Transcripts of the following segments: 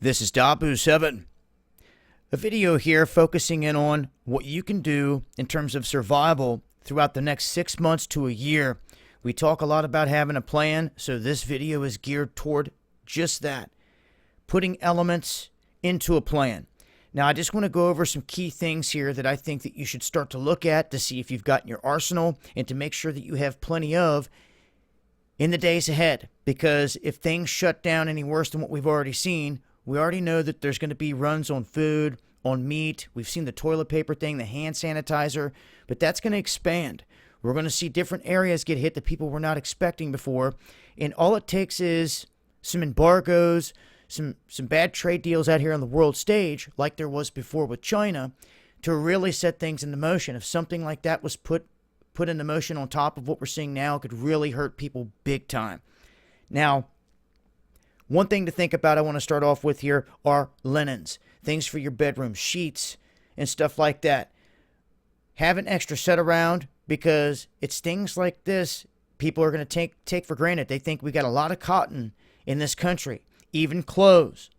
This is Dabu7. A video here focusing in on what you can do in terms of survival throughout the next 6 months to a year. We talk a lot about having a plan, so this video is geared toward just that. Putting elements into a plan. Now, I just want to go over some key things here that I think that you should start to look at to see if you've got in your arsenal and to make sure that you have plenty of in the days ahead. Because if things shut down any worse than what we've already seen, we already know that there's going to be runs on food, on meat. We've seen the toilet paper thing, the hand sanitizer, but that's going to expand. We're going to see different areas get hit that people were not expecting before. And all it takes is some embargoes, some bad trade deals out here on the world stage, like there was before with China, to really set things into motion. If something like that was put into motion on top of what we're seeing now, it could really hurt people big time. Now, one thing to think about I want to start off with here are linens, things for your bedroom, sheets, and stuff like that. Have an extra set around because it's things like this people are going to take for granted. They think we got a lot of cotton in this country, even clothes.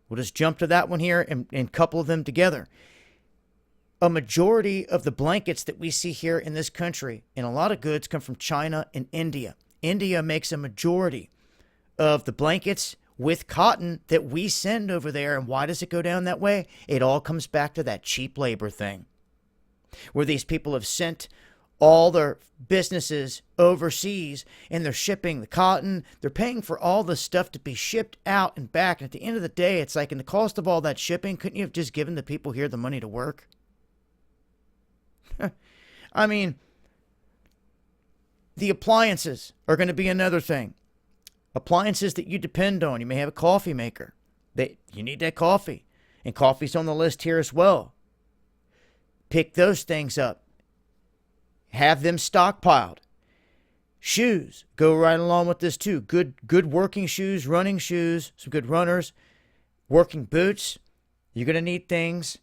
We'll just jump to that one here and couple them together. A majority of the blankets that we see here in this country and a lot of goods come from China and India. India makes a majority of the blankets with cotton that we send over there. And why does it go down that way? It all comes back to that cheap labor thing, where these people have sent all their businesses overseas and they're shipping the cotton. They're paying for all the stuff to be shipped out and back. And at the end of the day, it's like, in the cost of all that shipping, couldn't you have just given the people here the money to work? I mean, the appliances are going to be another thing. Appliances that you depend on. You may have a coffee maker. You need that coffee. And coffee's on the list here as well. Pick those things up. Have them stockpiled. Shoes go right along with this too. Good working shoes, running shoes, some good runners, working boots. You're going to need things.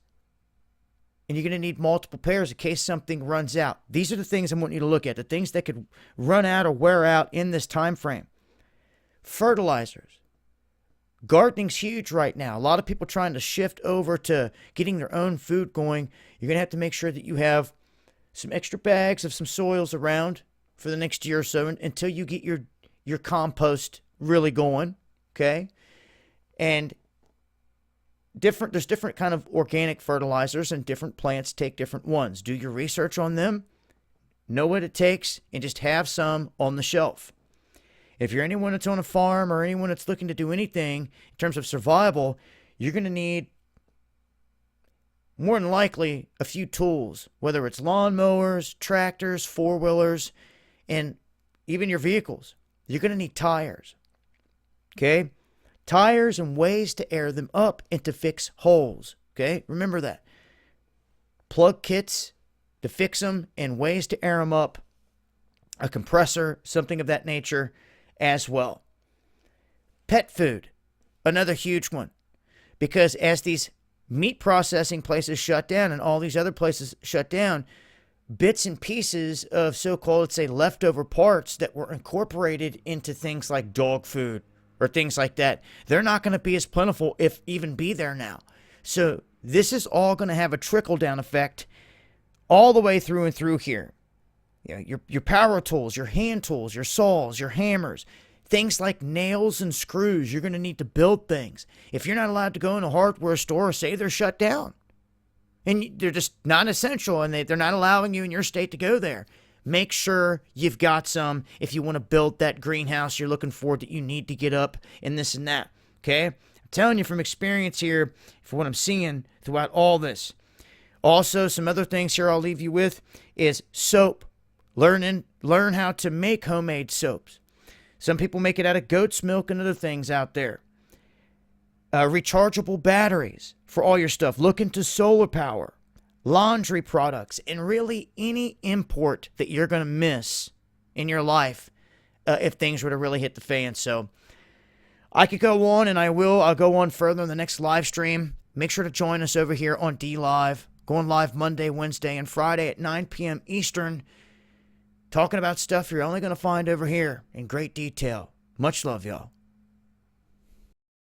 And you're going to need multiple pairs in case something runs out. These are the things I want you to look at. The things that could run out or wear out in this time frame. Fertilizers. Gardening's huge right now. A lot of people trying to shift over to getting their own food going. You're going to have to make sure that you have some extra bags of some soils around for the next year or so until you get your compost really going. Okay? And there's different kind of organic fertilizers, and different plants take different ones. Do your research on them. Know what it takes, and just have some on the shelf. If you're anyone that's on a farm or anyone that's looking to do anything in terms of survival, you're going to need, more than likely, a few tools, whether it's lawnmowers, tractors, four-wheelers, and even your vehicles. You're going to need tires. Okay? Tires and ways to air them up and to fix holes. Okay? Remember that. Plug kits to fix them and ways to air them up. A compressor, something of that nature as well. Pet food, another huge one. Because as these meat processing places shut down and all these other places shut down, bits and pieces of so-called, let's say, leftover parts that were incorporated into things like dog food or things like that, they're not going to be as plentiful, if even be there now. So this is all going to have a trickle-down effect all the way through and through here. Your power tools, your hand tools, your saws, your hammers, things like nails and screws. You're going to need to build things. If you're not allowed to go in a hardware store, say they're shut down and they're just not essential and they're not allowing you in your state to go there, make sure you've got some if you want to build that greenhouse you're looking for that you need to get up and this and that. Okay? I'm telling you from experience here for what I'm seeing throughout all this. Also, some other things here I'll leave you with is soap. Learn how to make homemade soaps. Some people make it out of goat's milk and other things out there. Rechargeable batteries for all your stuff. Look into solar power, laundry products, and really any import that you're going to miss in your life if things were to really hit the fan. So I could go on, and I will. I'll go on further in the next live stream. Make sure to join us over here on DLive. Going live Monday, Wednesday, and Friday at 9 p.m. Eastern. Talking about stuff you're only going to find over here in great detail. Much love, y'all.